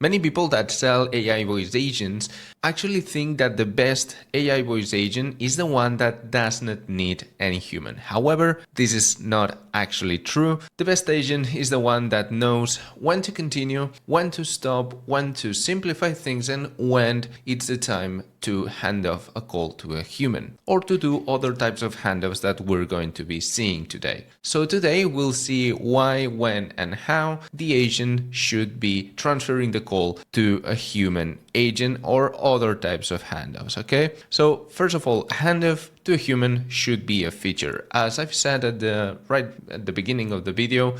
Many people that sell AI voice agents actually think that the best AI voice agent is the one that does not need any human. However, this is not actually true. The best agent is the one that knows when to continue, when to stop, when to simplify things, and when it's the time to hand off a call to a human, or to do other types of handoffs that we're going to be seeing today. So today we'll see why, when, and how the agent should be transferring the call to a human agent or other types of handoffs. Okay, so first of all, handoff to a human should be a feature. As I've said right at the beginning of the video,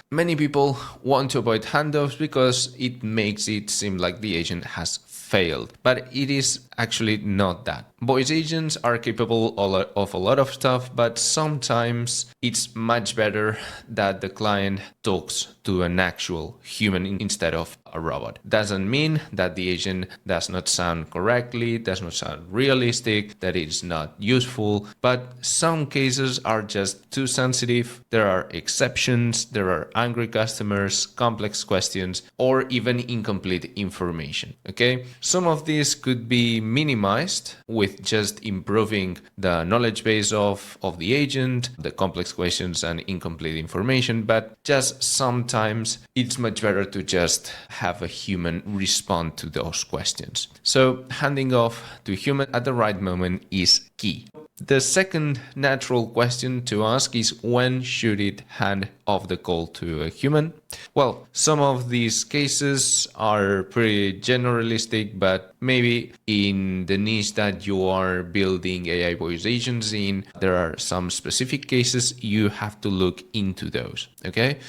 many people want to avoid handoffs because it makes it seem like the agent has failed, but it is actually not that. Voice agents are capable of a lot of stuff, but sometimes it's much better that the client talks to an actual human instead of a robot. Doesn't mean that the agent does not sound correctly, does not sound realistic, that it's not useful, but some cases are just too sensitive. There are exceptions, there are angry customers, complex questions, or even incomplete information. Okay, some of these could be minimized with just improving the knowledge base of the agent, the complex questions and incomplete information, but just sometimes it's much better to just have a human respond to those questions. So handing off to a human at the right moment is key. The second natural question to ask is, when should it hand off the call to a human? Well, some of these cases are pretty generalistic, but maybe in the niche that you are building AI voice agents in, there are some specific cases you have to look into those, okay?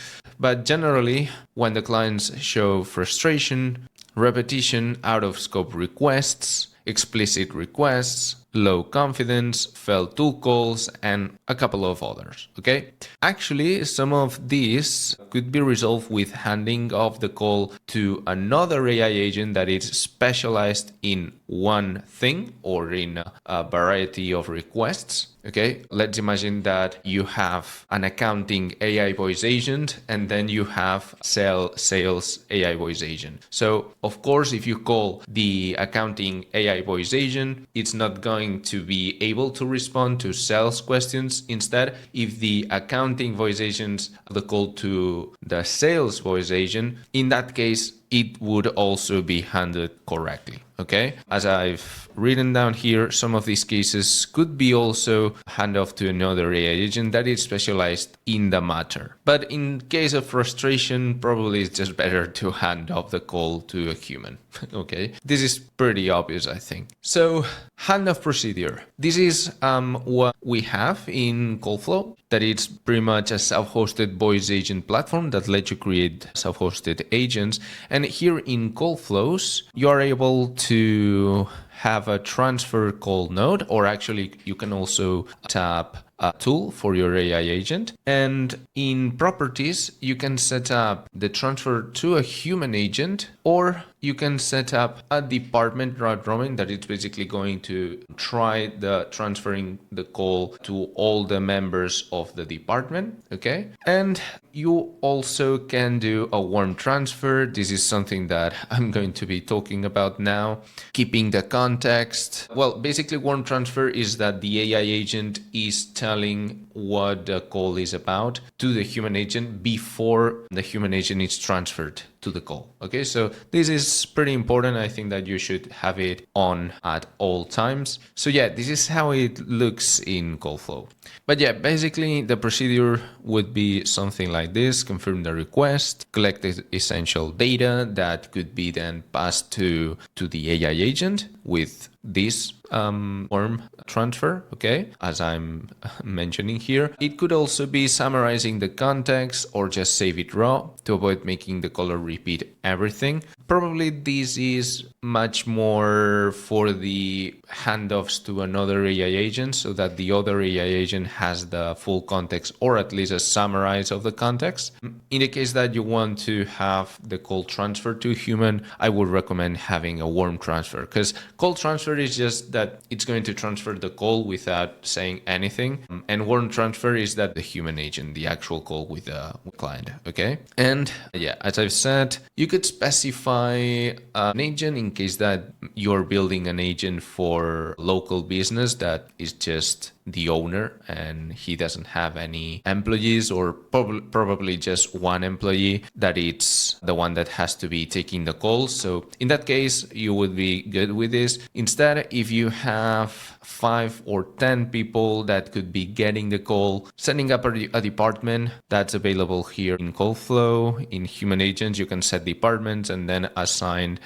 But generally, when the clients show frustration, repetition, out of scope requests, explicit requests, low confidence, failed tool calls, and a couple of others, okay? Actually, some of these could be resolved with handing off the call to another AI agent that is specialized in one thing or in a variety of requests. Okay, let's imagine that you have an accounting AI voice agent and then you have sales AI voice agent. So of course, if you call the accounting AI voice agent, it's not going to be able to respond to sales questions. Instead, if the accounting voice agent the call to the sales voice agent, in that case, it would also be handled correctly. Okay, as I've written down here, some of these cases could be also hand off to another AI agent that is specialized in the matter. But in case of frustration, probably it's just better to hand off the call to a human. Okay, this is pretty obvious, I think. So handoff procedure. This is what we have in CallFlow, that it's pretty much a self-hosted voice agent platform that lets you create self-hosted agents. And here in CallFlows, you are able to have a transfer call node, or actually you can also tap a tool for your AI agent. And in properties, you can set up the transfer to a human agent, or you can set up a department route robin that is basically going to try the transferring the call to all the members of the department. Okay. And you also can do a warm transfer. This is something that I'm going to be talking about now. Keeping the context. Well, basically warm transfer is that the AI agent is telling what the call is about to the human agent before the human agent is transferred to the call. Okay, so this is pretty important. I think that you should have it on at all times. So yeah, this is how it looks in CallFlow. But yeah, basically the procedure would be something like this: confirm the request, collect the essential data that could be then passed to the AI agent with this form transfer, okay, as I'm mentioning here. It could also be summarizing the context or just save it raw to avoid making the caller repeat everything. Probably this is much more for the handoffs to another AI agent, so that the other AI agent has the full context or at least a summarize of the context. In the case that you want to have the call transferred to a human, I would recommend having a warm transfer, because call transfer is just that it's going to transfer the call without saying anything, and warm transfer is that the human agent, the actual call with the client. Okay, and yeah, as I've said, you could specify modify an agent in case that you're building an agent for local business that is just the owner and he doesn't have any employees, or probably just one employee that it's the one that has to be taking the calls. So in that case, you would be good with this. Instead, if you have 5 or 10 people that could be getting the call, setting up a department that's available here in CallFlow. In human agents, you can set departments and then assign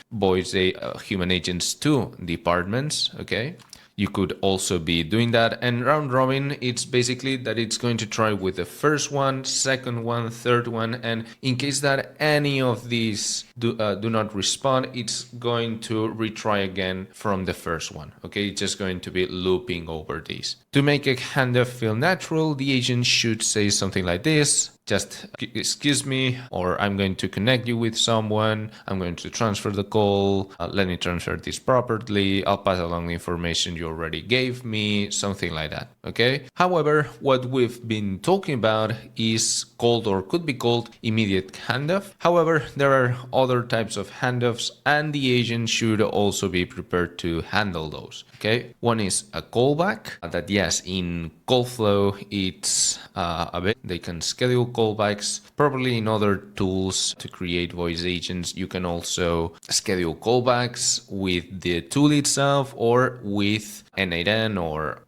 human agents to departments. Okay. You could also be doing that. And round robin, it's basically that it's going to try with the first one, second one, third one. And in case that any of these do not respond, it's going to retry again from the first one. Okay, it's just going to be looping over these. To make a handoff feel natural, the agent should say something like this. Just excuse me, or I'm going to connect you with someone. I'm going to transfer the call. Let me transfer this properly. I'll pass along the information you already gave me, something like that. Okay. However, what we've been talking about is called, or could be called, immediate handoff. However, there are other types of handoffs, and the agent should also be prepared to handle those. Okay. One is a callback that, yes, in CallFlow, it's a bit, they can schedule callbacks. Probably in other tools to create voice agents, you can also schedule callbacks with the tool itself or with N8N or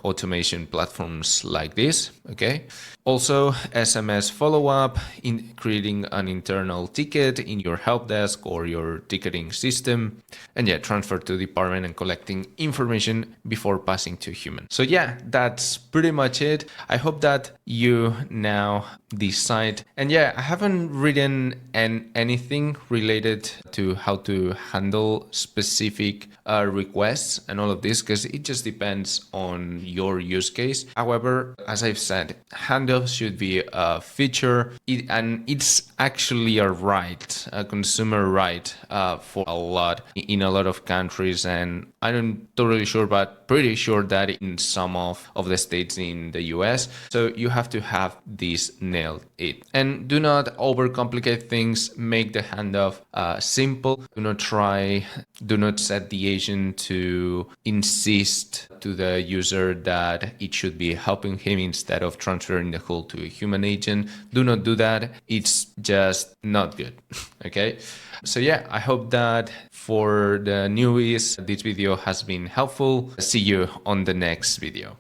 automation platforms like this. Okay. Also, SMS follow-up, in creating an internal ticket in your help desk or your ticketing system, and yeah, transfer to department and collecting information before passing to human. So yeah, that's pretty much it. I hope that you now decide. And yeah, I haven't written anything related to how to handle specific requests and all of this, because it just depends on your use case. However, as I've said, handoffs should be a feature, and it's actually a consumer right for in a lot of countries, and I'm totally sure, but pretty sure that in some of the states in the US. So you have to have this nailed it. And do not overcomplicate things. Make the handoff simple. Do not set the agent to insist to the user that it should be helping him instead of transferring the call to a human agent. Do not do that. It's just not good. Okay. So yeah, I hope that for the newbies, this video has been helpful. See you on the next video.